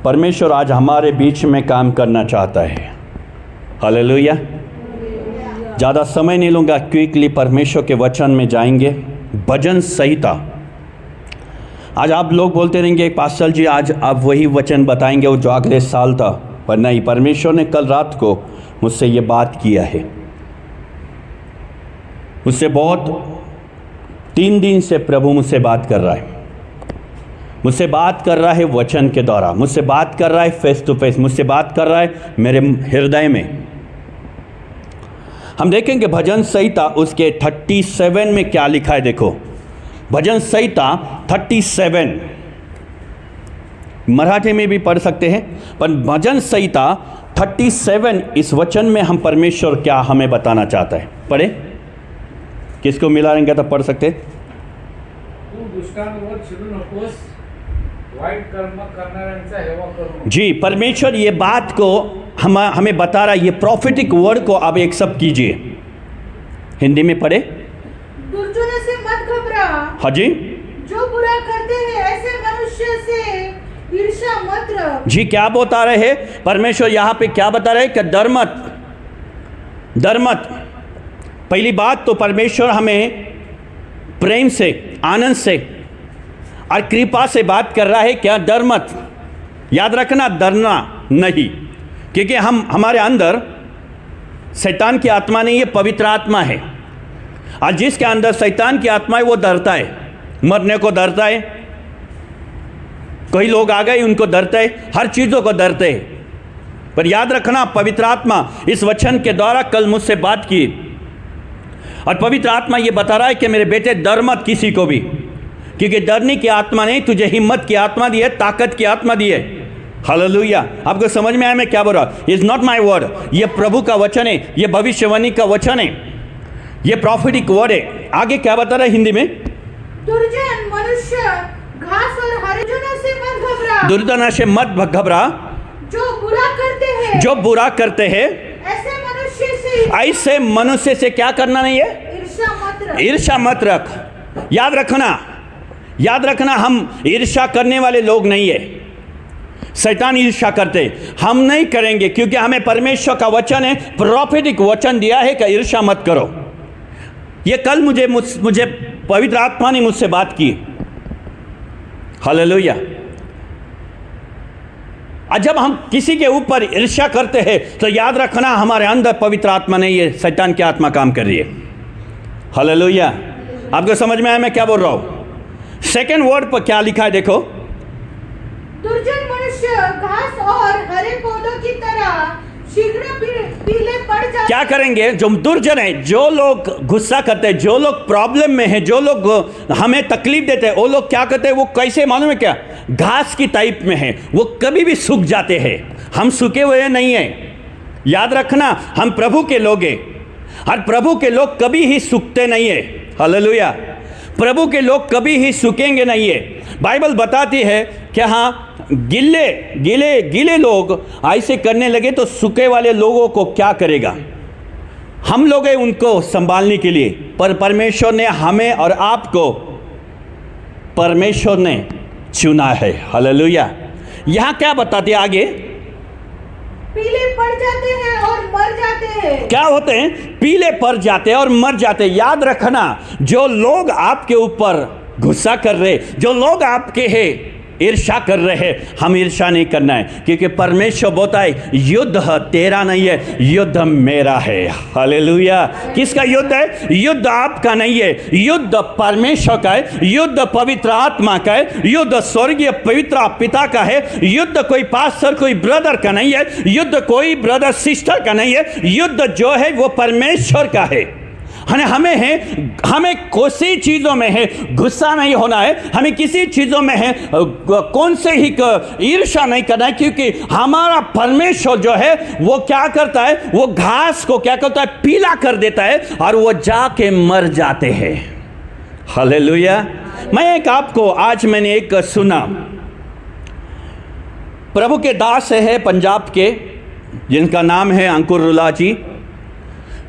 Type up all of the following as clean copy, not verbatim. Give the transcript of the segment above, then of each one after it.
परमेश्वर आज हमारे बीच में काम करना चाहता है। हालेलुया। ज़्यादा समय नहीं लूँगा, क्विकली परमेश्वर के वचन में जाएंगे। भजन संहिता। आज आप लोग बोलते रहेंगे पास्टर जी आज आप वही वचन बताएंगे वो जो अगले साल था, पर नहीं, परमेश्वर ने कल रात को मुझसे ये बात किया है। मुझसे बहुत 3 दिन से प्रभु मुझसे बात कर रहा है, मुझसे बात कर रहा है वचन के द्वारा, मुझसे बात कर रहा है फेस टू फेस, मुझसे बात कर रहा है मेरे हृदय में। हम देखेंगे भजन संहिता उसके 37 में क्या लिखा है। देखो भजन संहिता 37, मराठी में भी पढ़ सकते हैं, पर भजन संहिता 37 इस वचन में हम परमेश्वर क्या हमें बताना चाहता है। पढ़े, किसको मिला रहेंगे तो पढ़ सकते। तू दुष्टांवर चिडू नकोस, वाईट कर्म करणाऱ्यांचा हेवा करू। जी, परमेश्वर ये बात को हमें बता रहा है। ये प्रॉफिटिक वर्ड को अब एक सब कीजिए, हिंदी में पढ़े। दुर्जनों से मत घबरा। हाँ जी। जो बुरा करते हैं ऐसे मनुष्य से ईर्ष्या मत रख। जी, क्या बता रहे हैं परमेश्वर यहाँ पे? क्या बता रहे हैं कि डर मत, डर मत। पहली बात तो परमेश्वर हमें प्रेम से, आनंद से और कृपा से बात कर रहा है। क्या? डर मत। याद रखना, डरना नहीं, क्योंकि हमारे अंदर शैतान की आत्मा नहीं है, पवित्र आत्मा है। और जिसके अंदर शैतान की आत्मा है वो डरता है, मरने को डरता है, कई लोग आ गए उनको डरते है, हर चीज़ों को डरते हैं। पर याद रखना, पवित्र आत्मा इस वचन के द्वारा कल मुझसे बात की, और पवित्र आत्मा ये बता रहा है कि मेरे बेटे डर मत किसी को भी, क्योंकि डरने की आत्मा नहीं, तुझे हिम्मत की आत्मा दी है, ताकत की आत्मा दी है। हालेलुया। आपको समझ में आया मैं क्या बोल रहा? इज नॉट माई वर्ड, ये प्रभु का वचन है, ये भविष्यवाणी का वचन है, ये प्रॉफिटिक वर्ड है। आगे क्या बता रहा है हिंदी में? दुर्जन मनुष्य घास और हरिजनों से मत घबरा। दुर्जनों से मत घबरा, जो बुरा करते हैं, जो बुरा करते हैं ऐसे मनुष्य से क्या करना नहीं है? ईर्ष्या मत रख। ईर्ष्या मत रख। याद रखना, याद रखना, हम ईर्ष्या करने वाले लोग नहीं है। शैतान ईर्ष्या करते, हम नहीं करेंगे, क्योंकि हमें परमेश्वर का वचन है, प्रॉफिटिक वचन दिया है कि ईर्ष्या मत करो। ये कल मुझे पवित्र आत्मा ने मुझसे बात की। हालेलुया। और जब हम किसी के ऊपर ईर्ष्या करते हैं तो याद रखना हमारे अंदर पवित्र आत्मा नहीं है, शैतान की आत्मा काम कर रही है। हालेलुया। आपको समझ में आया मैं क्या बोल रहा हूं? सेकेंड वर्ड पर क्या लिखा है देखो। दुर्जन मनुष्य घास और हरे पौधों की तरह शीघ्र पीले पड़ जाते। क्या करेंगे? जो दुर्जन है, जो लोग गुस्सा करते हैं, जो लोग प्रॉब्लम में हैं, जो लोग हमें तकलीफ देते हैं, वो लोग क्या करते हैं? वो कैसे मालूम है क्या? घास की टाइप में है, वो कभी भी सूख जाते हैं। हम सूखे हुए नहीं हैं। याद रखना, हम प्रभु के लोग हैं, और प्रभु के लोग कभी ही सूखते नहीं है। हालेलुया। प्रभु के लोग कभी ही सूखेंगे नहीं है। बाइबल बताती है कि हाँ, गीले लोग ऐसे करने लगे तो सूखे वाले लोगों को क्या करेगा? हम लोग हैं उनको संभालने के लिए, पर परमेश्वर ने हमें और आपको परमेश्वर ने चुना है। हालेलुया। यहाँ क्या बताते आगे? पीले पड़ जाते हैं और मर जाते हैं। क्या होते हैं? पीले पड़ जाते हैं और मर जाते हैं। याद रखना, जो लोग आपके ऊपर गुस्सा कर रहे, जो लोग आपके हैं ईर्ष्या कर रहे हैं, हम ईर्ष्या नहीं करना है, क्योंकि परमेश्वर बोलता है युद्ध तेरा नहीं है, युद्ध मेरा है। हालेलुया। किसका युद्ध है? युद्ध आपका नहीं है, युद्ध परमेश्वर का है, युद्ध पवित्र आत्मा का है, युद्ध स्वर्गीय पवित्र पिता का है। युद्ध कोई पास्टर, कोई ब्रदर का नहीं है, युद्ध कोई ब्रदर सिस्टर का नहीं है। युद्ध जो है वो परमेश्वर का है। हमें किसी चीज़ों में है गुस्सा नहीं होना है, हमें किसी चीज़ों में है कौन से ही ईर्ष्या नहीं करना है, क्योंकि हमारा परमेश्वर जो है वो क्या करता है? वो घास को क्या करता है? पीला कर देता है, और वो जाके मर जाते हैं। हालेलुया। मैं आपको आज मैंने एक सुना, प्रभु के दास है पंजाब के, जिनका नाम है अंकुर रुला जी।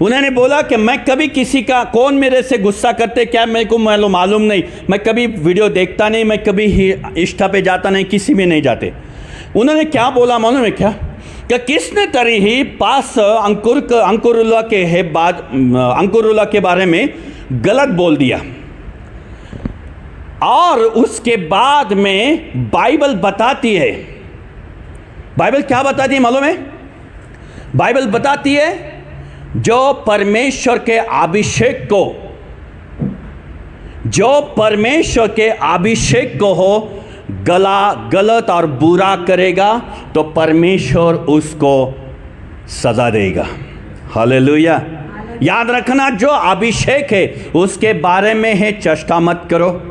उन्होंने बोला कि मैं कभी किसी का, कौन मेरे से गुस्सा करते क्या मेरे को मालूम नहीं, मैं कभी वीडियो देखता नहीं, मैं कभी ही इंस्टा पे जाता नहीं, किसी में नहीं जाते। उन्होंने क्या बोला मालूम है क्या? कि किसने तरी ही पास अंकुरुला के बारे में गलत बोल दिया, और उसके बाद में बाइबल बताती है, बाइबल क्या बताती है मालूम है? बाइबल बताती है जो परमेश्वर के अभिषेक को हो गलत और बुरा करेगा तो परमेश्वर उसको सजा देगा। हालेलुया। याद रखना, जो अभिषेक है उसके बारे में है चेष्टा मत करो,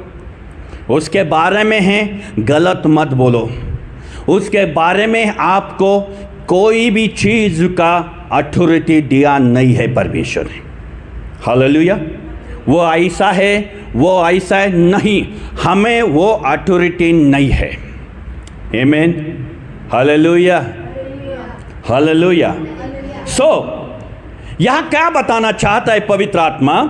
उसके बारे में है गलत मत बोलो, उसके बारे में आपको कोई भी चीज़ का अथॉरिटी दिया नहीं है परमेश्वर ने। हालेलुया। वो ऐसा है, वो ऐसा है, नहीं, हमें वो अथॉरिटी नहीं है। आमीन। Hallelujah, hallelujah. सो यहाँ क्या बताना चाहता है पवित्र आत्मा?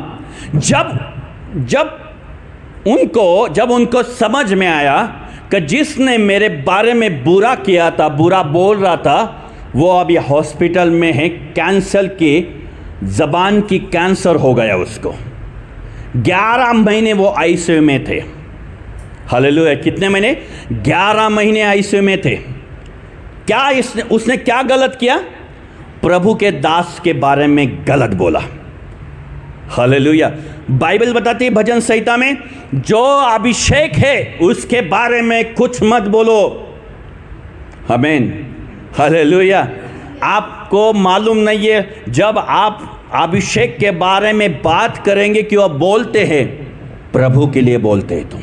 जब उनको समझ में आया कि जिसने मेरे बारे में बुरा किया था, बुरा बोल रहा था, वो अभी हॉस्पिटल में है, कैंसर की ज़बान की कैंसर हो गया उसको। 11 महीने वो आईसीयू में थे। हालेलुया। कितने महीने? 11 महीने आईसीयू में थे। क्या उसने क्या गलत किया? प्रभु के दास के बारे में गलत बोला। हालेलुया। बाइबल बताती है भजन संहिता में, जो अभिषेक है उसके बारे में कुछ मत बोलो। आमीन। हालेलुया। आपको मालूम नहीं है, जब आप अभिषेक के बारे में बात करेंगे कि वह बोलते हैं, प्रभु के लिए बोलते हैं तुम,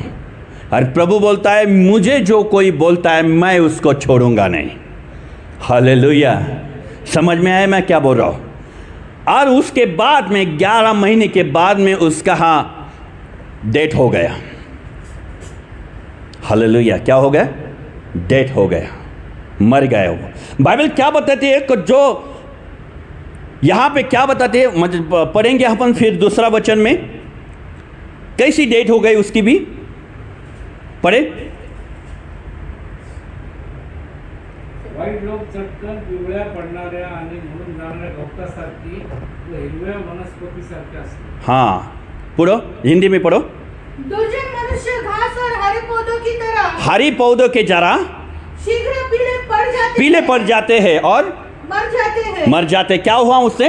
और प्रभु बोलता है मुझे जो कोई बोलता है मैं उसको छोड़ूंगा नहीं। हालेलुया। समझ में आया मैं क्या बोल रहा हूँ? और उसके बाद में 11 महीने के बाद में उसका डेथ हो गया। हालेलुया। क्या हो गया? डेथ हो गया, मर गया वो। बाइबल क्या बताती है कि जो यहाँ पे क्या बताते हैं, पढ़ेंगे अपन फिर दूसरा वचन में कैसी डेट हो गई उसकी भी पढ़े। वाईट लोक चटकन पिवळ्या पडणाऱ्या आणि म्हणून जाणाऱ्या गवतासारखी व हिरव्या वनस्पतीसारखी असते। हाँ, पढ़ो, हिंदी में पढ़ो। दुर्जन मनुष्य घास और हरे पौधों की तरह, हरी पौधों के जरा शीघ्र पीले पड़ जाते हैं और मर जाते। क्या हुआ उससे?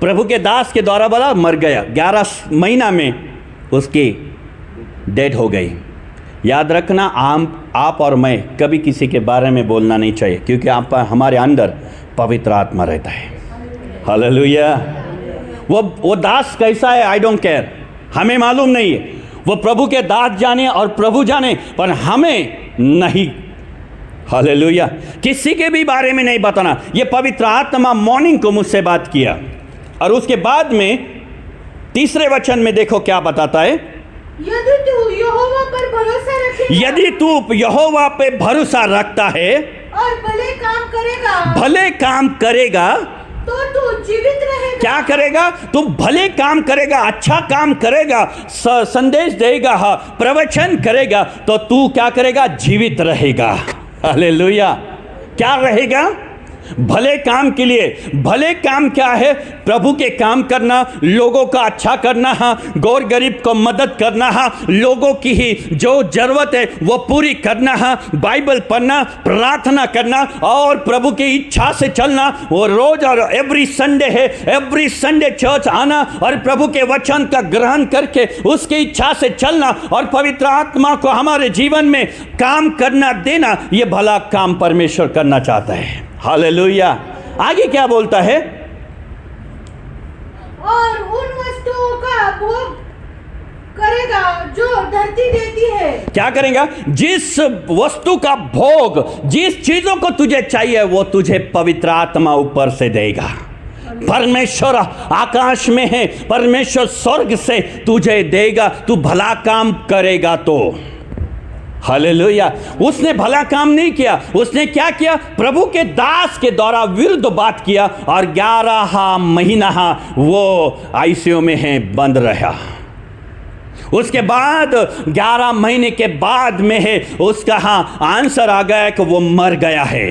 प्रभु के दास के द्वारा बोला, मर गया। 11 महीना में उसकी डेथ हो गई। याद रखना, आप और मैं कभी किसी के बारे में बोलना नहीं चाहिए, क्योंकि हमारे अंदर पवित्र आत्मा रहता है। हालेलुया। वो दास कैसा है आई डोंट केयर, हमें मालूम नहीं है। वो प्रभु के दास जाने और प्रभु जाने, पर हमें नहीं। हालेलुया। किसी के भी बारे में नहीं बताना। ये पवित्र आत्मा मॉर्निंग को मुझसे बात किया, और उसके बाद में तीसरे वचन में देखो क्या बताता है। यदि तू यहोवा पर भरोसा रखता है और भले काम करेगा तो तू जीवित रहेगा। क्या करेगा? तू भले काम करेगा, अच्छा काम करेगा, संदेश देगा, प्रवचन करेगा, तो तू क्या करेगा? जीवित रहेगा। हालेलुया। क्या रहेगा? भले काम के लिए। भले काम क्या है? प्रभु के काम करना, लोगों का अच्छा करना, गौर गरीब को मदद करना, लोगों की ही जो जरूरत है वो पूरी करना, बाइबल पढ़ना, प्रार्थना करना और प्रभु की इच्छा से चलना। वो रोज और एवरी संडे है, एवरी संडे चर्च आना और प्रभु के वचन का ग्रहण करके उसकी इच्छा से चलना और पवित्र आत्मा को हमारे जीवन में काम करना देना, ये भला काम परमेश्वर करना चाहता है। हालेलुया। आगे क्या बोलता है? और उन वस्तुओं का भोग करेगा जो धरती देती है। क्या करेगा? जिस वस्तु का भोग, जिस चीजों को तुझे चाहिए वो तुझे पवित्र आत्मा ऊपर से देगा। परमेश्वर आकाश में है, परमेश्वर स्वर्ग से तुझे देगा, तू भला काम करेगा तो। हालेलुया। उसने भला काम नहीं किया, उसने क्या किया? प्रभु के दास के द्वारा विरुद्ध बात किया और 11 महीना वो आईसीयू में है, बंद रहा। उसके बाद 11 महीने के बाद में है उसका आंसर आ गया कि वो मर गया है।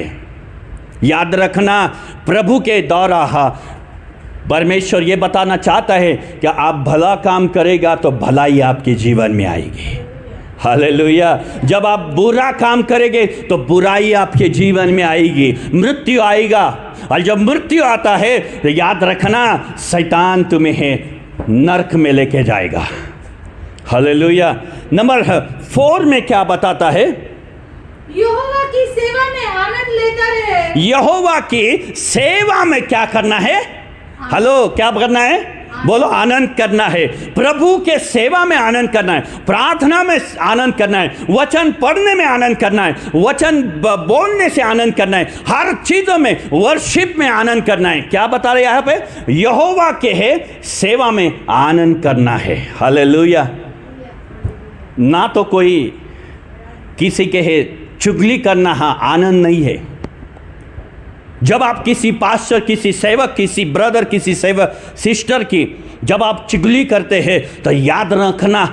याद रखना, प्रभु के द्वारा परमेश्वर ये बताना चाहता है कि आप भला काम करेगा तो भलाई आपके जीवन में आएगी। हालेलुया। जब आप बुरा काम करेंगे तो बुराई आपके जीवन में आएगी, मृत्यु आएगा। और जब मृत्यु आता है तो याद रखना, शैतान तुम्हें नरक में लेके जाएगा। हालेलुया। नंबर 4 में क्या बताता है? यहोवा की सेवा में आनंद लेता रहे। यहोवा की सेवा में क्या करना है? हेलो, क्या करना है? बोलो, आनंद करना है। प्रभु के सेवा में आनंद करना है, प्रार्थना में आनंद करना है, वचन पढ़ने में आनंद करना है, वचन बोलने से आनंद करना है, हर चीज़ों में वर्शिप में आनंद करना है। क्या बता रहे यहाँ पे? यहोवा के है सेवा में आनंद करना है। हालेलुया। ना तो कोई किसी के है चुगली करना आनंद नहीं है। जब आप किसी पास्टर, किसी सेवक, किसी ब्रदर, किसी सेवक सिस्टर की जब आप चुगली करते हैं तो याद रखना,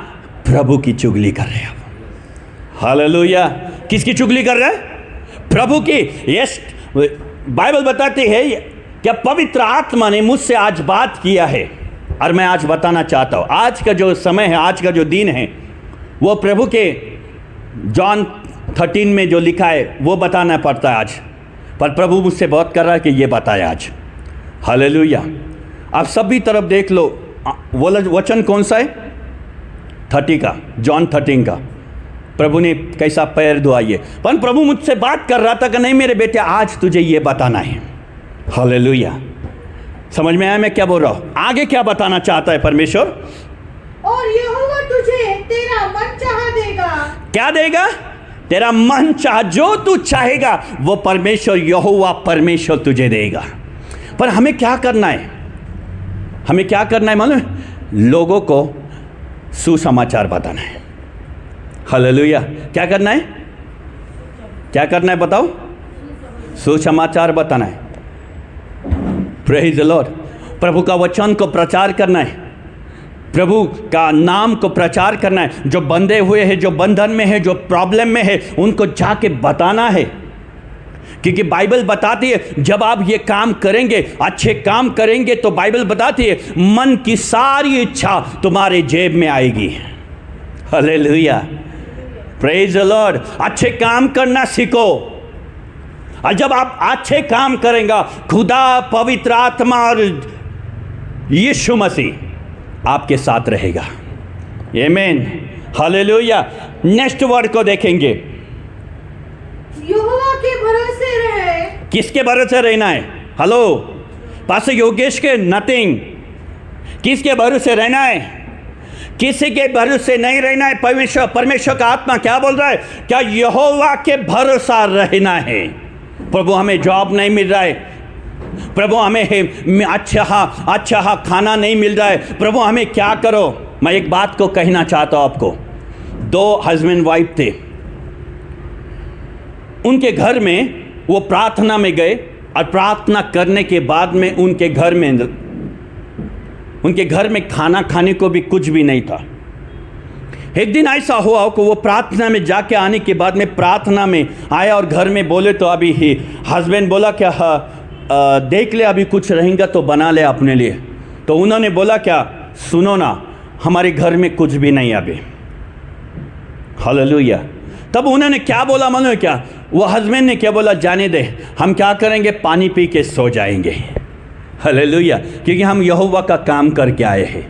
प्रभु की चुगली कर रहे हैं आप। हालेलुया। किसकी चुगली कर रहे हैं? प्रभु की। यस, बाइबल बताती है कि पवित्र आत्मा ने मुझसे आज बात किया है और मैं आज बताना चाहता हूँ। आज का जो समय है, आज का जो दिन है, वो प्रभु के जॉन 13 में जो लिखा है वो बताना पड़ता है आज, पर प्रभु मुझसे बहुत कर रहा है कि ये बताया आज। हालेलुया। आप सभी तरफ देख लो, वो वचन कौन सा है? 30 का, जॉन 13 का। प्रभु ने कैसा पैर धोआ ये, पर प्रभु मुझसे बात कर रहा था कि नहीं मेरे बेटे, आज तुझे ये बताना है। हालेलुया। समझ में आया मैं क्या बोल रहा हूँ? आगे क्या बताना चाहता है परमेश्वर? और यहोवा तुझे तेरा मन चाह देगा। क्या देगा? तेरा मन चाह, जो तू चाहेगा वो परमेश्वर, यहोवा परमेश्वर तुझे देगा। पर हमें क्या करना है? हमें क्या करना है मालूम? लोगों को सुसमाचार बताना है। हालेलुया। क्या करना है? क्या करना है बताओ? सुसमाचार बताना है। Praise the Lord. प्रभु का वचन को प्रचार करना है, प्रभु का नाम को प्रचार करना है। जो बंधे हुए हैं, जो बंधन में है, जो प्रॉब्लम में है, उनको जाके बताना है। क्योंकि बाइबल बताती है जब आप ये काम करेंगे, अच्छे काम करेंगे, तो बाइबल बताती है मन की सारी इच्छा तुम्हारे जेब में आएगी। हालेलुया। Praise the Lord. अच्छे काम करना सीखो, और जब आप अच्छे काम करेंगे, खुदा, पवित्र आत्मा और यीशु मसीह आपके साथ रहेगा। आमीन। हालेलुया। नेक्स्ट वर्ड को देखेंगे। यहोवा के भरोसे रहे। किसके भरोसे रहना है? हेलो पास्टर योगेश के नथिंग। किसके भरोसे रहना है? किसी के भरोसे नहीं रहना है। परमेश्वर का आत्मा क्या बोल रहा है? क्या यहोवा के भरोसा रहना है। प्रभु हमें जॉब नहीं मिल रहा है, प्रभु हमें अच्छा खाना नहीं मिल रहा है, प्रभु हमें क्या करो? मैं एक बात को कहना चाहता हूँ आपको। 2 हस्बैंड वाइफ थे, उनके घर में वो प्रार्थना में गए, और प्रार्थना करने के बाद में उनके घर में खाना खाने को भी कुछ भी नहीं था। एक दिन ऐसा हुआ कि वो प्रार्थना में जाके आने के बाद में प्रार्थना में आया और घर में बोले तो अभी ही हस्बैंड बोला क्या देख ले, अभी कुछ रहेगा तो बना ले अपने लिए। तो उन्होंने बोला क्या, सुनो ना, हमारे घर में कुछ भी नहीं अभी। हालेलुया। तब उन्होंने क्या बोला मालूम है क्या? वो हस्बैंड ने क्या बोला, जाने दे, हम क्या करेंगे, पानी पी के सो जाएंगे। हालेलुया। क्योंकि हम यहोवा का काम करके आए हैं।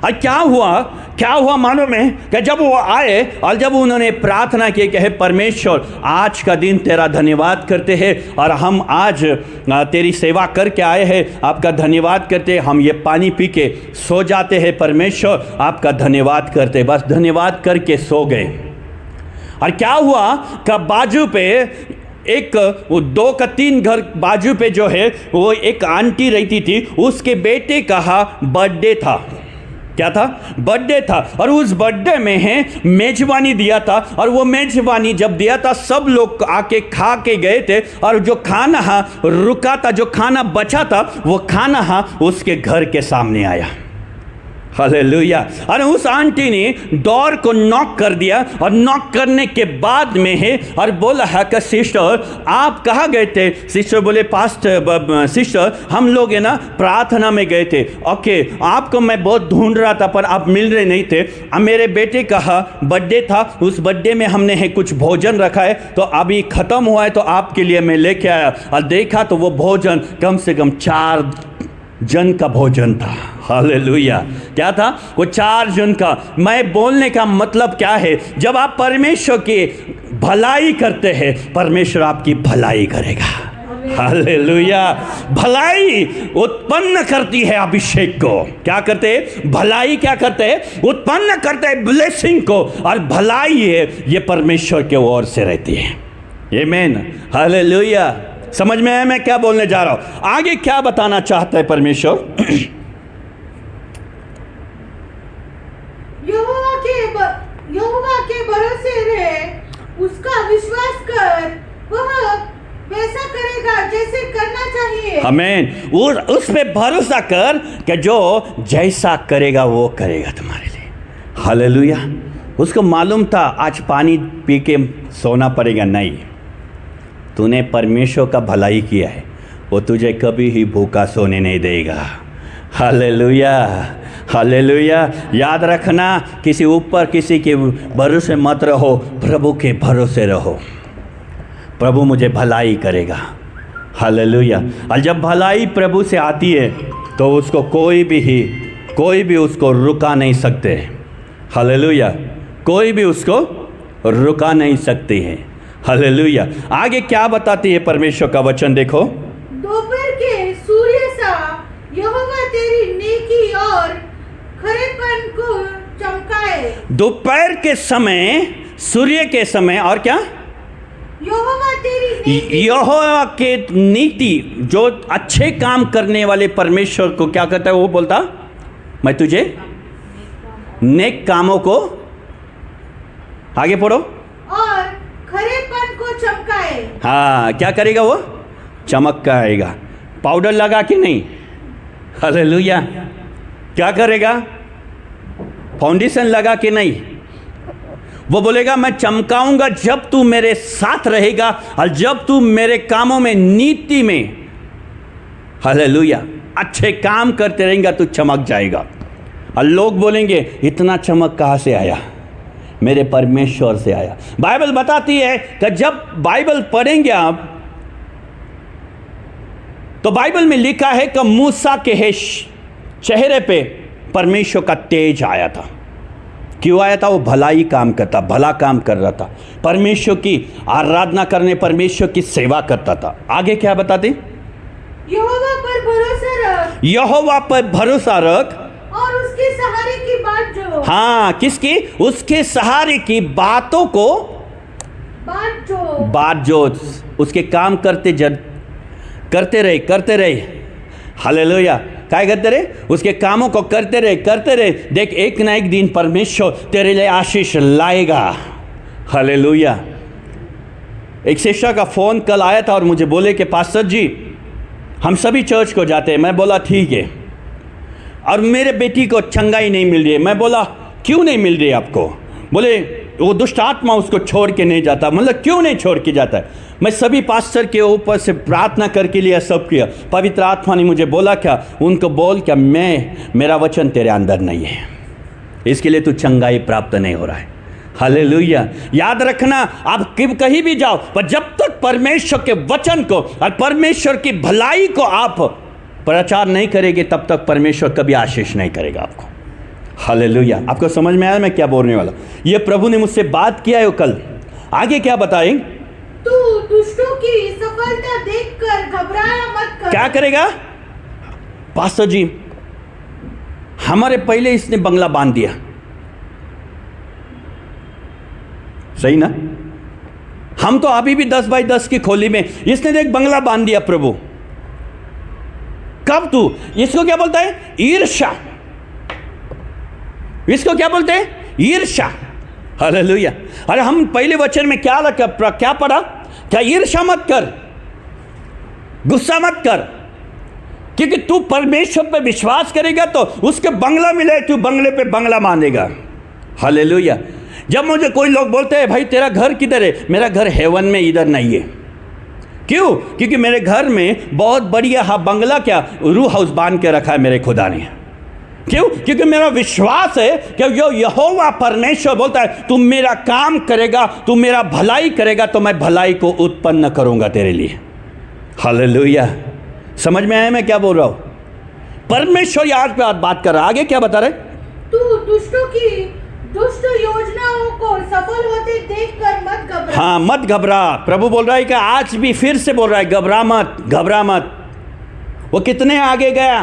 और क्या हुआ मालूम है कि जब वो आए और जब उन्होंने प्रार्थना की कि हे परमेश्वर, आज का दिन तेरा धन्यवाद करते हैं, और हम आज तेरी सेवा करके आए हैं, आपका धन्यवाद करते हैं, हम ये पानी पी के सो जाते हैं, परमेश्वर आपका धन्यवाद करते। बस धन्यवाद करके सो गए। और क्या हुआ कि बाजू पे एक 2 का 3 घर बाजू पे जो है वो एक आंटी रहती थी, उसके बेटे का बर्थडे था। क्या था? बर्थडे था। और उस बर्थडे में है मेजबानी दिया था, और वो मेजबानी जब दिया था सब लोग आके खा के गए थे, और जो खाना रुका था, जो खाना बचा था, वो खाना उसके घर के सामने आया। हालेलुया। और उस आंटी ने डोर को नॉक कर दिया और नॉक करने के बाद में है और बोला है कि सिस्टर आप कहाँ गए थे? सिस्टर बोले पास्टर सिस्टर हम लोग है ना प्रार्थना में गए थे। ओके, आपको मैं बहुत ढूंढ रहा था पर आप मिल रहे नहीं थे। अब मेरे बेटे का बर्थडे था, उस बर्थडे में हमने है कुछ भोजन रखा है तो अभी ख़त्म हुआ है तो आपके लिए मैं लेके आया और देखा तो वो भोजन कम से कम 4 जन का भोजन था। हालेलुया। क्या था वो? 4 जन का। मैं बोलने का मतलब क्या है, जब आप परमेश्वर की भलाई करते हैं परमेश्वर आपकी भलाई करेगा। हालेलुया। भलाई उत्पन्न करती है अभिषेक को। क्या करते हैं? भलाई क्या करते हैं? उत्पन्न करते हैं ब्लेसिंग को। और भलाई है ये परमेश्वर के ओर से रहती है। आमीन। हालेलुया। समझ में आया मैं क्या बोलने जा रहा हूं? आगे क्या बताना चाहता है परमेश्वर? यहोवा के भरोसे रहे, उसका विश्वास कर, वह वैसा करेगा जैसे करना चाहिए। आमीन। उस पे भरोसा कर कि जो जैसा करेगा वो करेगा तुम्हारे लिए। हालेलुया। उसको मालूम था आज पानी पी के सोना पड़ेगा। नहीं, तूने परमेश्वर का भलाई किया है, वो तुझे कभी ही भूखा सोने नहीं देगा। हालेलुया। हालेलुया। याद रखना, किसी ऊपर किसी के भरोसे मत रहो, प्रभु के भरोसे रहो। प्रभु मुझे भलाई करेगा। हालेलुया। और जब भलाई प्रभु से आती है तो उसको कोई भी उसको रुका नहीं सकते। हालेलुया। कोई भी उसको रुका नहीं सकती है। हालेलुया। आगे क्या बताती है परमेश्वर का वचन देखो। दोपहर के सूर्य सा यहोवा तेरी नेकी और खरेपन को चमकाए। दोपहर के समय, सूर्य के समय, और क्या? यहोवा तेरी नेकी। यहोवा के नीति, जो अच्छे काम करने वाले परमेश्वर को क्या करता है? वो बोलता मैं तुझे नेक कामों को, आगे पढ़ो, और खरेपन को चमकाए। हाँ, क्या करेगा वो? चमक आएगा। पाउडर लगा के नहीं। हालेलुया। क्या करेगा? फाउंडेशन लगा के नहीं। वो बोलेगा मैं चमकाऊंगा जब तू मेरे साथ रहेगा और जब तू मेरे कामों में, नीति में, हालेलुया, अच्छे काम करते रहेगा तो चमक जाएगा। और लोग बोलेंगे इतना चमक कहाँ से आया? मेरे परमेश्वर से आया। बाइबल बताती है कि जब बाइबल पढ़ेंगे आप तो बाइबल में लिखा है कि मूसा के चेहरे पे परमेश्वर का तेज आया था। क्यों आया था? वो भलाई काम करता, भला काम कर रहा था, परमेश्वर की आराधना करने, परमेश्वर की सेवा करता था। आगे क्या बताते? यहोवा पर भरोसा रख। यहोवा पर भरोसा रख और उसके सहारे की बात जो। हाँ, किसकी? उसके सहारे की बातों को, बात जो उसके काम करते रहे। हालेलुया। क्या करते रहे? उसके कामों को करते रहे। देख, एक ना एक दिन परमेश्वर तेरे लिए आशीष लाएगा। हालेलुया। एक शिष्य का फ़ोन कल आया था और मुझे बोले कि पास्टर जी हम सभी चर्च को जाते हैं। मैं बोला ठीक है। और मेरे बेटी को चंगाई नहीं मिल रही है। मैं बोला क्यों नहीं मिल रही आपको? बोले वो दुष्ट आत्मा उसको छोड़ के नहीं जाता। मतलब क्यों नहीं छोड़ के जाता है? मैं सभी पास्टर के ऊपर से प्रार्थना करके लिया, सब किया। पवित्र आत्मा ने मुझे बोला क्या? उनको बोल क्या मेरा वचन तेरे अंदर नहीं है, इसके लिए तू चंगाई प्राप्त नहीं हो रहा है। हालेलुया। याद रखना, आप कहीं भी जाओ, पर जब तक परमेश्वर के वचन को और परमेश्वर की भलाई को आप प्रचार नहीं करेंगे तब तक परमेश्वर कभी आशीष नहीं करेगा आपको। हालेलुया। आपको समझ में आया मैं क्या बोलने वाला? ये प्रभु ने मुझसे बात किया है कल। आगे क्या बताएं? तू दुष्टों की सफलता देखकर घबराया मत कर। क्या करेगा? पास्टर जी हमारे पहले इसने बंगला बांध दिया। सही ना? हम तो अभी भी 10 बाई 10 की खोली में, इसने देख बंगला बांध दिया। प्रभु कब? तू इसको क्या बोलता है? ईर्ष्या। इसको क्या बोलते हैं? ईर्ष्या। हालेलुया। अरे हम पहले वचन में क्या पढ़ा? क्या ईर्ष्या मत कर, गुस्सा मत कर, क्योंकि तू परमेश्वर पे विश्वास करेगा तो उसके बंगला मिले, तू बंगले पे बंगला मानेगा। हालेलुया। जब मुझे कोई लोग बोलते हैं भाई तेरा घर किधर है, मेरा घर हेवन में, इधर नहीं है। क्यों? क्योंकि मेरे घर में बहुत बढ़िया बंगला क्या रू हाउस बांध के रखा है मेरे खुदा ने। क्यों? क्योंकि मेरा विश्वास है कि जो यहोवा परमेश्वर बोलता है तू मेरा काम करेगा, तू मेरा भलाई करेगा, तो मैं भलाई को उत्पन्न करूंगा तेरे लिए। हालेलुया। समझ में आया मैं क्या बोल रहा हूं? परमेश्वर आज पे बात कर रहा है। आगे क्या बता रहे? तू दुष्टों की दुष्ट योजनाओं को सफल होते देखकर मत घबरा। हाँ, मत घबरा। प्रभु बोल रहा है कि आज भी फिर से बोल रहा है घबरा मत, घबरा मत। वो कितने आगे गया,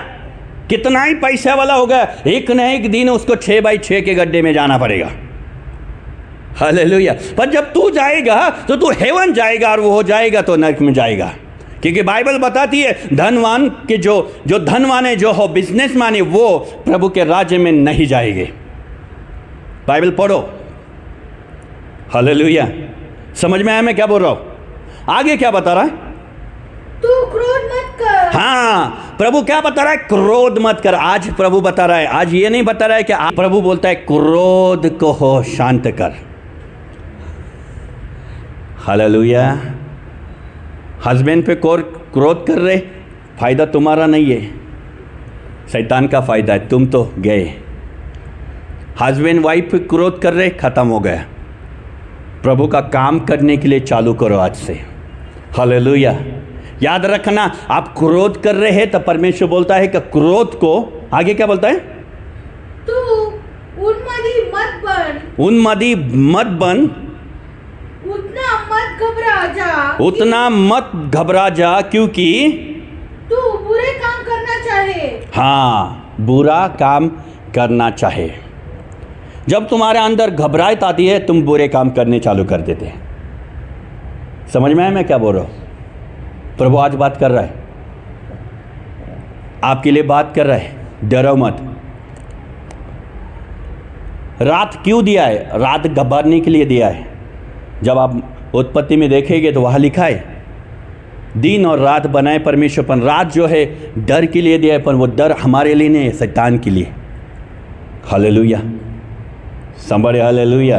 कितना ही पैसा वाला हो गया, एक न एक दिन उसको 6x6 के गड्ढे में जाना पड़ेगा। हालेलुया। पर जब तू जाएगा तो तू हेवन जाएगा, और वो हो जाएगा तो नरक में जाएगा। क्योंकि बाइबल बताती है धनवान के जो धनवान है, जो हो बिजनेसमैन है, वो प्रभु के राज्य में नहीं जाएंगे। बाइबल पढ़ो। हालेलुया। समझ में आया मैं क्या बोल रहा हूं? आगे क्या बता रहा है? तू क्रोध मत कर। हाँ, प्रभु क्या बता रहा है? क्रोध मत कर। आज प्रभु बता रहा है, आज ये नहीं बता रहा है कि प्रभु बोलता है क्रोध को हो शांत कर। हालेलुया। हस्बैंड पे क्रोध कर रहे, फायदा तुम्हारा नहीं है, शैतान का फायदा है। तुम तो गए। हस्बैंड वाइफ पे क्रोध कर रहे, खत्म हो गया। प्रभु का काम करने के लिए चालू करो आज से। हालेलुया। याद रखना, आप क्रोध कर रहे हैं तो परमेश्वर बोलता है कि क्रोध को, आगे क्या बोलता है? तू उन्मदी मत बन। उन्मदी मत बन, उतना मत घबरा जा। उतना मत घबरा जा, क्योंकि तू बुरे काम करना चाहे। हाँ, बुरा काम करना चाहे। जब तुम्हारे अंदर घबराहट आती है, तुम बुरे काम करने चालू कर देते हैं। समझ में आया मैं क्या बोल रहा हूं? प्रभु आज बात कर रहा है, आपके लिए बात कर रहा है। डरो मत। रात क्यों दिया है? रात घबराने के लिए दिया है। जब आप उत्पत्ति में देखेंगे तो वहाँ लिखा है दिन और रात बनाए परमेश्वर, पर रात जो है डर के लिए दिया है, पर वो डर हमारे लिए नहीं है, शैतान के लिए। हालेलुया। संभरे हालेलुया।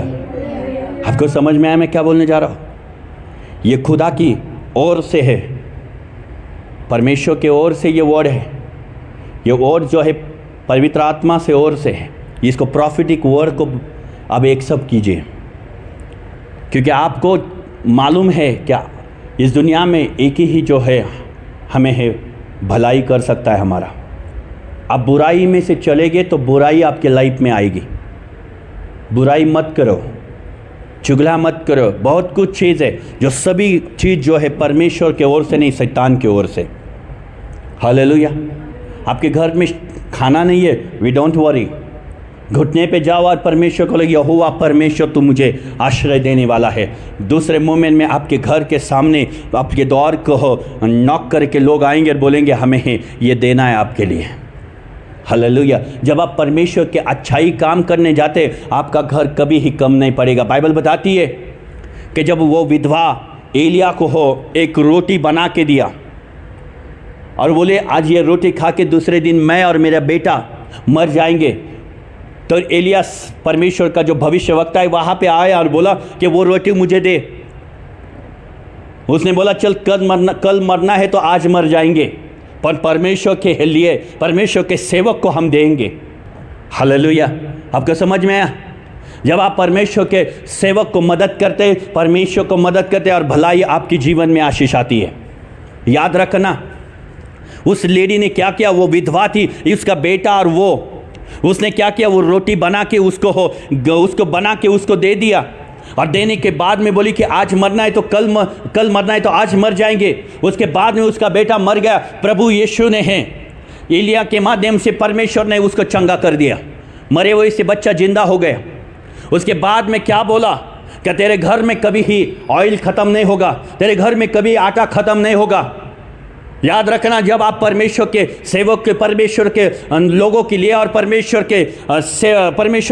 आपको समझ में आया मैं क्या बोलने जा रहा हूँ? ये खुदा की ओर से है, परमेश्वर के ओर से ये वर्ड है। ये वर्ड जो है पवित्र आत्मा से ओर से है। इसको प्रॉफिटिक वर्ड को अब एक्सेप्ट कीजिए, क्योंकि आपको मालूम है क्या इस दुनिया में एक ही जो है हमें है भलाई कर सकता है हमारा। आप बुराई में से चलेंगे तो बुराई आपके लाइफ में आएगी। बुराई मत करो, चुगला मत करो। बहुत कुछ चीज़ है जो सभी चीज़ जो है परमेश्वर के ओर से नहीं, शैतान की ओर से। हालेलुया। आपके घर में खाना नहीं है, वी डोंट वरी। घुटने पे जाओ और परमेश्वर को लगे यहोवा परमेश्वर तू मुझे आश्रय देने वाला है। दूसरे मोमेंट में आपके घर के सामने आपके द्वार को नॉक करके लोग आएंगे और बोलेंगे हमें ये देना है आपके लिए। हालेलुया। जब आप परमेश्वर के अच्छाई काम करने जाते, आपका घर कभी ही कम नहीं पड़ेगा। बाइबल बताती है कि जब वो विधवा एलिया को एक रोटी बना के दिया और बोले आज ये रोटी खा के दूसरे दिन मैं और मेरा बेटा मर जाएंगे, तो एलिया परमेश्वर का जो भविष्यवक्ता है वहाँ पे आया और बोला कि वो रोटी मुझे दे। उसने बोला चल कल मरना है तो आज मर जाएंगे, पर परमेश्वर के लिए, परमेश्वर के सेवक को हम देंगे। हालेलुया। आपको समझ में आया? जब आप परमेश्वर के सेवक को मदद करते, परमेश्वर को मदद करते और भलाई आपके जीवन में आशीष आती है। याद रखना, उस लेडी ने क्या किया? वो विधवा थी, उसका बेटा और वो, उसने क्या किया? वो रोटी बना के उसको बना के उसको दे दिया, और देने के बाद में बोली कि आज मरना है तो कल मरना है तो आज मर जाएंगे। उसके बाद में उसका बेटा मर गया। प्रभु यीशु ने है एलिया के माध्यम से परमेश्वर ने उसको चंगा कर दिया। मरे हुए से बच्चा जिंदा हो गया। उसके बाद में क्या बोला? क्या तेरे घर में कभी ही ऑयल ख़त्म नहीं होगा, तेरे घर में कभी आटा ख़त्म नहीं होगा। याद रखना, जब आप परमेश्वर के सेवक के, परमेश्वर के लोगों के लिए और परमेश्वर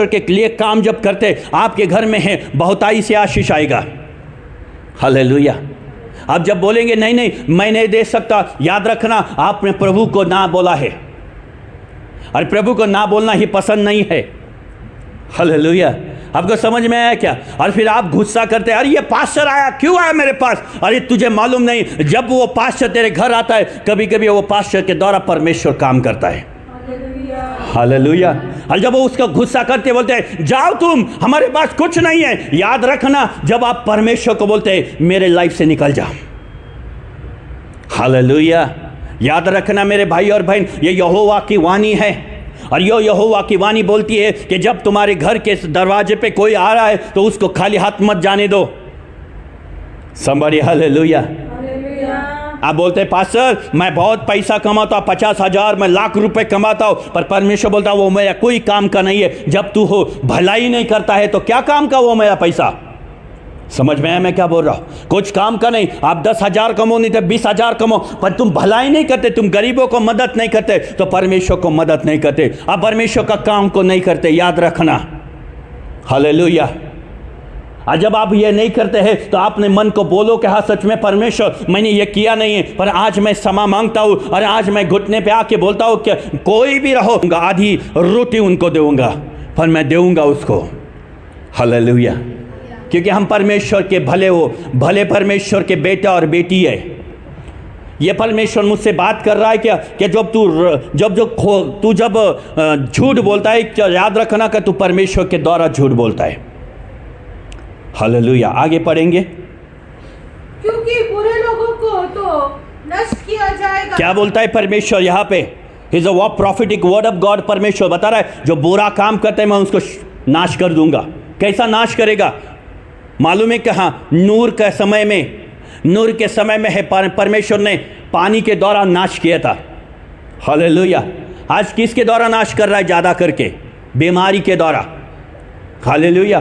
के लिए काम जब करते, आपके घर में है बहुताई से आशीष आएगा। हालेलुया। आप जब बोलेंगे नहीं नहीं मैं नहीं दे सकता, याद रखना आपने प्रभु को ना बोला है, और प्रभु को ना बोलना ही पसंद नहीं है। हालेलुया। आपको समझ में आया क्या? और फिर आप गुस्सा करते हैं, अरे ये पास्टर आया, क्यों आया मेरे पास? अरे तुझे मालूम नहीं, जब वो पास्टर तेरे घर आता है, कभी कभी वो पास्टर के द्वारा परमेश्वर काम करता है। हालेलुया। और जब वो उसका गुस्सा करते बोलते हैं जाओ तुम, हमारे पास कुछ नहीं है, याद रखना जब आप परमेश्वर को बोलते हैं मेरे लाइफ से निकल जाओ। हालेलुया। याद रखना मेरे भाई और बहन, ये यहोवा की वाणी है, और यो यहोवा की वाणी बोलती है कि जब तुम्हारे घर के दरवाजे पे कोई आ रहा है तो उसको खाली हाथ मत जाने दो। Somebody hallelujah. आप बोलते हैं पास्टर मैं बहुत पैसा कमाता हूँ, 50,000 मैं लाख रुपए कमाता हूँ, पर परमेश्वर बोलता वो मेरा कोई काम का नहीं है। जब तू हो भलाई नहीं करता है तो क्या काम का वो मेरा पैसा? समझ में आया मैं क्या बोल रहा हूँ? कुछ काम का नहीं। आप 10,000 कमो नहीं तो 20,000 कमो, पर तुम भलाई नहीं करते, तुम गरीबों को मदद नहीं करते, तो परमेश्वर को मदद नहीं करते, आप परमेश्वर का काम को नहीं करते। याद रखना। हालेलुया। और जब आप ये नहीं करते हैं तो आपने मन को बोलो कि हाँ सच में परमेश्वर मैंने ये किया नहीं है, पर आज मैं क्षमा मांगता हूँ, और आज मैं घुटने पे आके बोलता हूँ कि कोई भी रहो, आधी रोटी उनको दूंगा, पर मैं दूंगा उसको। हालेलुया। क्योंकि हम परमेश्वर के भले हो, भले परमेश्वर के बेटा और बेटी है। ये परमेश्वर मुझसे बात कर रहा है क्या कि जब झूठ बोलता है, याद रखना कि तू परमेश्वर के द्वारा झूठ बोलता है। हालेलुया। आगे पढ़ेंगे। क्योंकि बुरे लोगों को तो नष्ट किया जाएगा। क्या बोलता है परमेश्वर यहाँ पे? Is a prophetic word of God. परमेश्वर बता रहा है जो बुरा काम करते हैं मैं उसको नाश कर दूंगा। कैसा नाश करेगा? मालूम है कहाँ? नूर के समय में है परमेश्वर ने पानी के द्वारा नाश किया था। हालेलुया। आज किसके द्वारा नाश कर रहा है? ज़्यादा करके बीमारी के द्वारा। हालेलुया।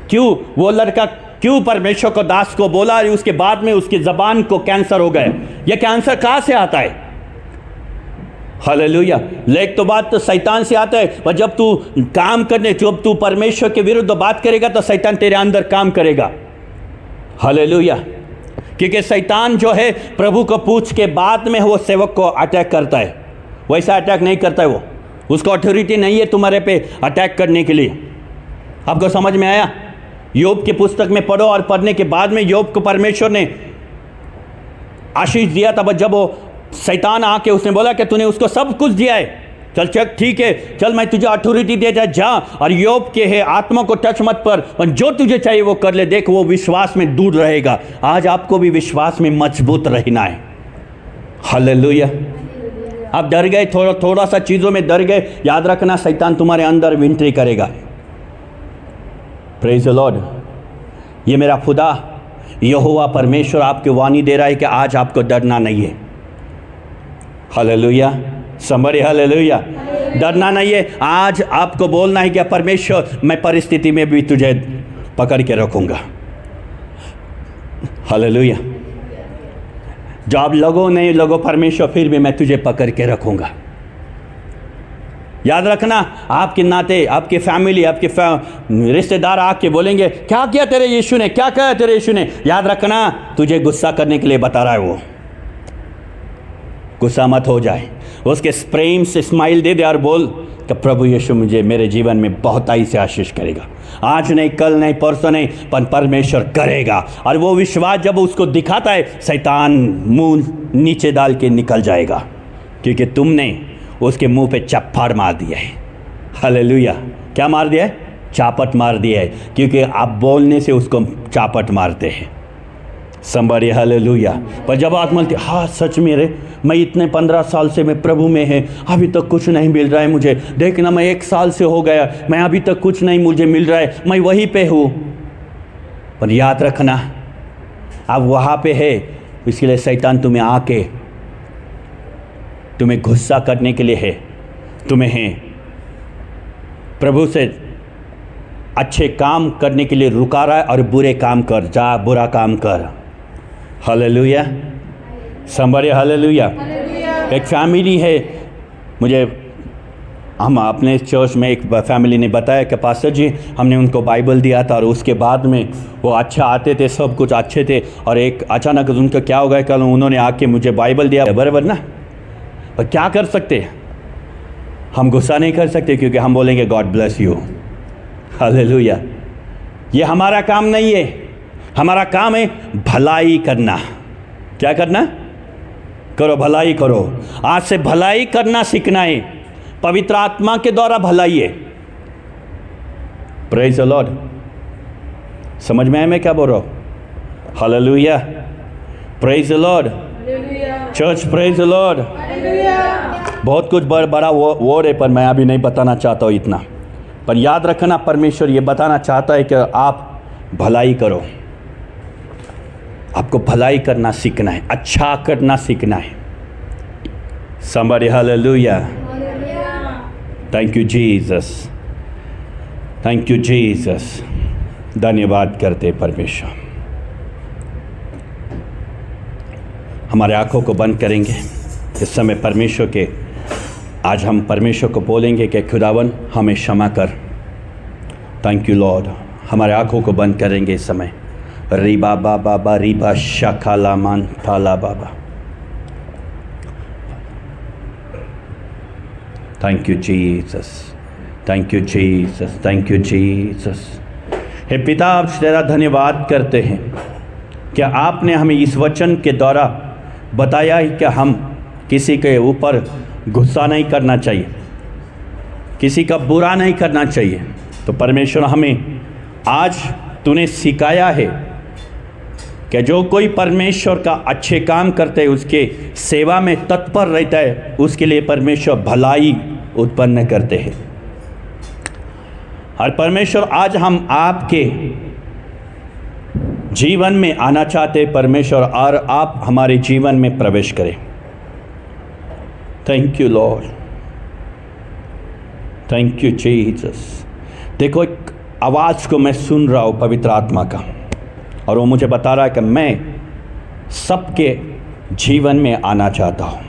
क्यों? वो लड़का क्यों परमेश्वर को दास को बोला और उसके बाद में उसकी जबान को कैंसर हो गए? ये कैंसर कहाँ से आता है? हालेलुया। लेक तो बात तो शैतान से आता है, पर जब तू काम करने, जब तू परमेश्वर के विरुद्ध बात करेगा तो शैतान तेरे अंदर काम करेगा। हालेलुया। क्योंकि शैतान जो है प्रभु को पूछ के बाद में वो सेवक को अटैक करता है, वैसा अटैक नहीं करता है वो। उसको अथॉरिटी नहीं है तुम्हारे पे अटैक करने के लिए। आपको समझ में आया? योग की पुस्तक में पढ़ो, और पढ़ने के बाद में योग को परमेश्वर ने आशीष दिया था। जब वो शैतान आके उसने बोला कि तूने उसको सब कुछ दिया है, चल चल ठीक है, चल मैं तुझे अथॉरिटी देता, जा और योग के है आत्मा को टच मत पर जो तुझे चाहिए वो कर ले, देख वो विश्वास में दूर रहेगा। आज आपको भी विश्वास में मजबूत रहना है। हालेलुया। आप डर गए, थोड़ा सा चीज़ों में डर गए, याद रखना शैतान तुम्हारे अंदर विंट्री करेगा। Praise the Lord. ये मेरा खुदा यहोवा परमेश्वर आपकी वाणी दे रहा है कि आज आपको डरना नहीं है। हालेलुया। Summary hallelujah. डरना नहीं है। आज आपको बोलना है कि परमेश्वर मैं परिस्थिति में भी तुझे पकड़ के रखूंगा। हालेलुया। जब लगो नहीं लगो परमेश्वर, फिर भी मैं तुझे पकड़ के रखूंगा। याद रखना, आपके नाते, आपके फैमिली, आपके रिश्तेदार आके बोलेंगे क्या किया तेरे यीशु ने, क्या किया तेरे यीशु ने, याद रखना तुझे गुस्सा करने के लिए बता रहा है वो। गुस्सा मत हो जाए, उसके प्रेम से स्माइल दे दे और बोल कि प्रभु यीशु मुझे मेरे जीवन में बहुताई से आशीष करेगा। आज नहीं, कल नहीं, परसों नहीं, पर परमेश्वर करेगा। और वो विश्वास जब उसको दिखाता है, शैतान मुंह नीचे डाल के निकल जाएगा, क्योंकि तुमने उसके मुंह पे चप्पड़ मार दिया है। हालेलुया। क्या मार दिया है? चापट मार दिया है, क्योंकि आप बोलने से उसको चापट मारते हैं। Somebody hallelujah. पर जब आप बोलते हाँ सच में रे, मैं इतने 15 साल से मैं प्रभु में है, अभी तक कुछ नहीं मिल रहा है मुझे, देखना मैं 1 साल से हो गया, मैं अभी तक कुछ नहीं मुझे मिल रहा है, मैं वहीं पे हूँ। पर याद रखना आप वहाँ पे है, इसलिए शैतान तुम्हें आके तुम्हें गुस्सा करने के लिए है, तुम्हें प्रभु से अच्छे काम करने के लिए रुका रहा है, और बुरे काम कर, जा बुरा काम कर। हालेलुया। Somebody hallelujah. एक फैमिली है, मुझे हम अपने चर्च में एक फैमिली ने बताया कि पास्टर जी हमने उनको बाइबल दिया था और उसके बाद में वो अच्छा आते थे, सब कुछ अच्छे थे, और एक अचानक उनका क्या हो गया, कल उन्होंने आके मुझे बाइबल दिया। बराबर ना? पर क्या कर सकते हैं? हम गुस्सा नहीं कर सकते, क्योंकि हम बोलेंगे गॉड ब्लेस यू, हालेलुया। ये हमारा काम नहीं है। हमारा काम है भलाई करना। क्या करना? करो, भलाई करो। आज से भलाई करना सीखना है। पवित्र आत्मा के द्वारा भलाई है। Praise the Lord. समझ में आया मैं क्या बोल रहा हूँ? Hallelujah, praise the Lord. Church, praise the Lord. बहुत कुछ बड़ा वर्ड है, पर मैं अभी नहीं बताना चाहता हूँ इतना। पर याद रखना, परमेश्वर ये बताना चाहता है कि आप भलाई करो। आपको भलाई करना सीखना है, अच्छा करना सीखना है। Somebody hallelujah. Thank you Jesus. Thank you Jesus. धन्यवाद करते परमेश्वर। हमारे आंखों को बंद करेंगे इस समय। परमेश्वर के आज हम परमेश्वर को बोलेंगे कि खुदावन हमें क्षमा कर। Thank you Lord. हमारे आंखों को बंद करेंगे इस समय। रिबा बाबा बा रिबा शाखाला मान थाला बाबा। Thank you Jesus, thank you Jesus, thank you Jesus. हे पिता, आप तेरा धन्यवाद करते हैं कि आपने हमें इस वचन के द्वारा बताया है कि हम किसी के ऊपर गुस्सा नहीं करना चाहिए, किसी का बुरा नहीं करना चाहिए। तो परमेश्वर हमें आज तूने सिखाया है कि जो कोई परमेश्वर का अच्छे काम करते हैं, उसके सेवा में तत्पर रहता है, उसके लिए परमेश्वर भलाई उत्पन्न करते हैं। और परमेश्वर आज हम आपके जीवन में आना चाहते हैं परमेश्वर, और आप हमारे जीवन में प्रवेश करें। Thank you Lord, thank you Jesus. देखो, एक आवाज़ को मैं सुन रहा हूँ पवित्र आत्मा का, और वो मुझे बता रहा है कि मैं सबके जीवन में आना चाहता हूँ,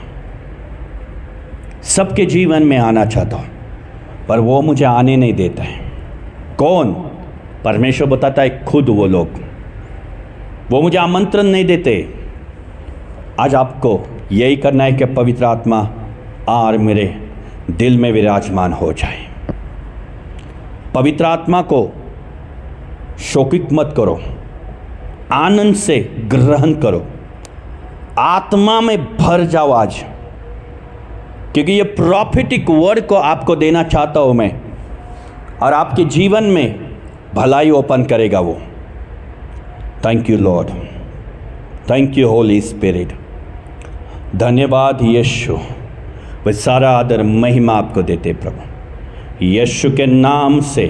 सबके जीवन में आना चाहता हूँ, पर वो मुझे आने नहीं देता है। कौन? परमेश्वर बताता है, खुद वो लोग। वो मुझे आमंत्रण नहीं देते। आज आपको यही करना है कि पवित्र आत्मा और मेरे दिल में विराजमान हो जाए। पवित्र आत्मा को शोकित मत करो, आनंद से ग्रहण करो, आत्मा में भर जाओ आज, क्योंकि ये प्रॉफिटिक वर्ड को आपको देना चाहता हूँ मैं, और आपके जीवन में भलाई ओपन करेगा वो। Thank you Lord, thank you Holi spirit. धन्यवाद यीशु। वह सारा आदर महिमा आपको देते प्रभु। यीशु के नाम से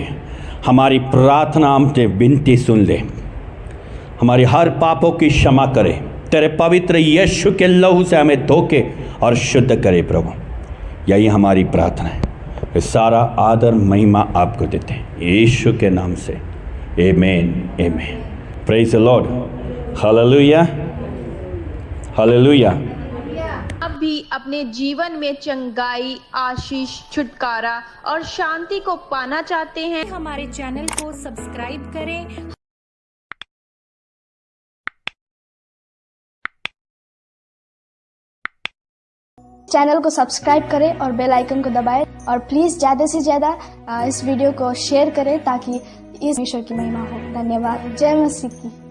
हमारी प्रार्थना, हमसे विनती सुन ले, हमारी हर पापों की क्षमा करे। तेरे पवित्र यीशु के लहू से हमें धोके और शुद्ध करे प्रभु। यही हमारी प्रार्थना है। ये सारा आदर महिमा आपको देते हैं यीशु के नाम से। आमेन, आमेन। Praise the Lord. हालेलुया, हालेलुया। आप भी अपने जीवन में चंगाई, आशीष, छुटकारा और शांति को पाना चाहते हैं? हमारे चैनल को सब्सक्राइब करें। चैनल को सब्सक्राइब करें और बेल आइकन को दबाएं, और प्लीज़ ज़्यादा से ज़्यादा इस वीडियो को शेयर करें ताकि इस ईश्वर की महिमा हो। धन्यवाद। जय मसीह की।